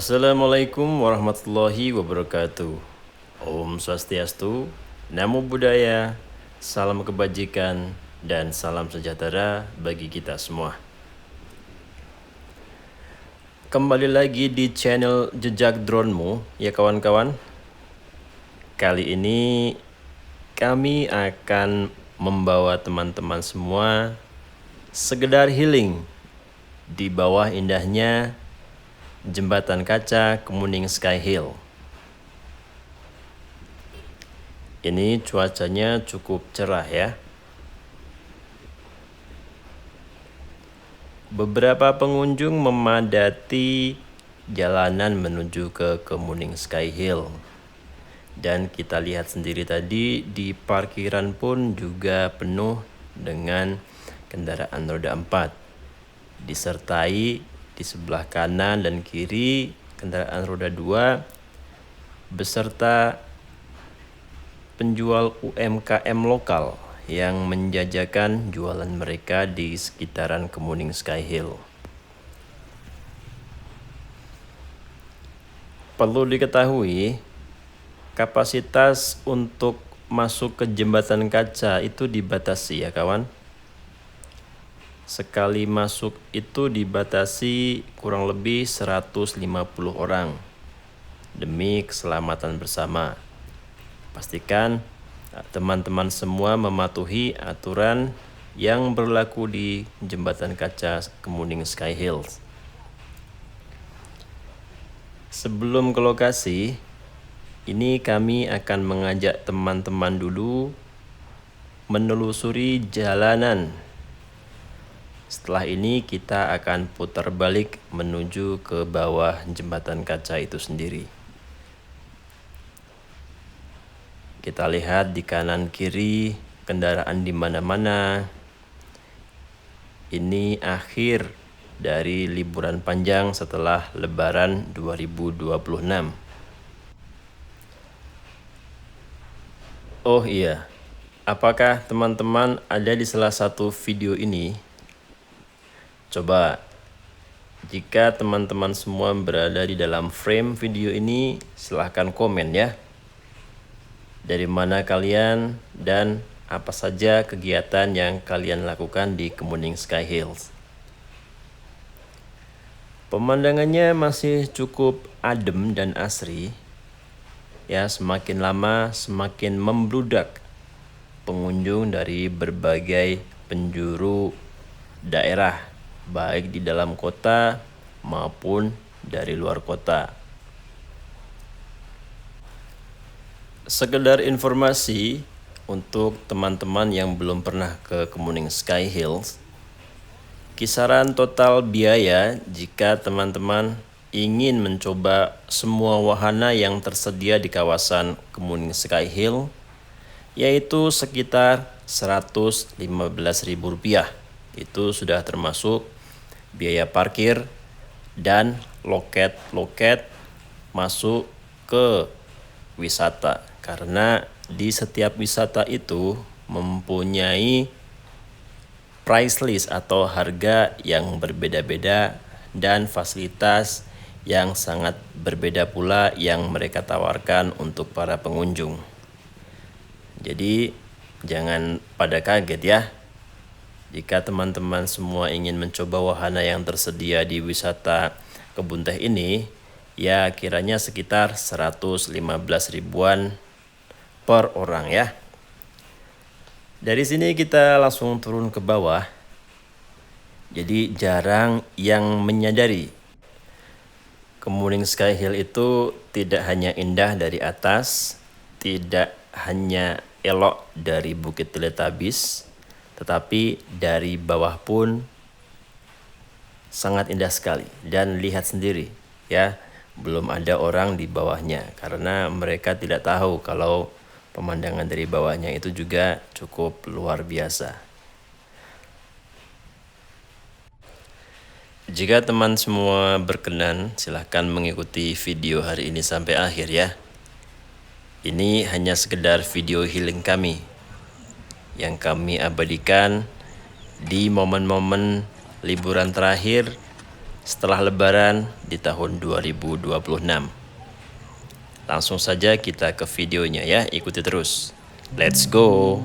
Assalamualaikum warahmatullahi wabarakatuh. Om Swastiastu, Namo Buddhaya, salam kebajikan, dan salam sejahtera bagi kita semua. Kembali lagi di channel Jejak Dronemu ya kawan-kawan. Kali ini kami akan membawa teman-teman semua sekedar healing di bawah indahnya Jembatan Kaca Kemuning Sky Hill. Ini cuacanya cukup cerah ya. Beberapa pengunjung memadati jalanan menuju ke Kemuning Sky Hill. Dan kita lihat sendiri tadi di parkiran pun juga penuh dengan kendaraan roda 4. Disertai di sebelah kanan dan kiri kendaraan roda 2 beserta penjual UMKM lokal yang menjajakan jualan mereka di sekitaran Kemuning Sky Hill. Perlu diketahui, kapasitas untuk masuk ke jembatan kaca itu dibatasi ya kawan. Sekali masuk itu dibatasi kurang lebih 150 orang demi keselamatan bersama. Pastikan teman-teman semua mematuhi aturan yang berlaku di Jembatan Kaca Kemuning Sky Hills. Sebelum ke lokasi, ini kami akan mengajak teman-teman dulu menelusuri jalanan. Setelah ini kita akan putar balik menuju ke bawah jembatan kaca itu sendiri. Kita lihat di kanan kiri kendaraan di mana-mana. Ini akhir dari liburan panjang setelah Lebaran 2026. Oh iya, apakah teman-teman ada di salah satu video ini? Coba, jika teman-teman semua berada di dalam frame video ini, silahkan komen ya. Dari mana kalian dan apa saja kegiatan yang kalian lakukan di Kemuning Sky Hills. Pemandangannya masih cukup adem dan asri. Ya, semakin lama semakin membludak pengunjung dari berbagai penjuru daerah, baik di dalam kota maupun dari luar kota. Sekedar informasi untuk teman-teman yang belum pernah ke Kemuning Sky Hills, kisaran total biaya jika teman-teman ingin mencoba semua wahana yang tersedia di kawasan Kemuning Sky Hill, yaitu sekitar Rp115.000. Itu sudah termasuk biaya parkir dan loket-loket masuk ke wisata, karena di setiap wisata itu mempunyai price list atau harga yang berbeda-beda dan fasilitas yang sangat berbeda pula yang mereka tawarkan untuk para pengunjung. Jadi jangan pada kaget ya jika teman-teman semua ingin mencoba wahana yang tersedia di wisata kebun teh ini, ya kiranya sekitar 115 ribuan per orang ya. Dari sini kita langsung turun ke bawah. Jadi jarang yang menyadari Kemuning Sky Hill itu tidak hanya indah dari atas, tidak hanya elok dari Bukit Teletabis, tetapi dari bawah pun sangat indah sekali. Dan lihat sendiri ya, belum ada orang di bawahnya karena mereka tidak tahu kalau pemandangan dari bawahnya itu juga cukup luar biasa. Jika teman semua berkenan, silahkan mengikuti video hari ini sampai akhir ya. Ini hanya sekedar video healing kami yang kami abadikan di momen-momen liburan terakhir setelah Lebaran di tahun 2026. Langsung saja kita ke videonya ya, ikuti terus. Let's go!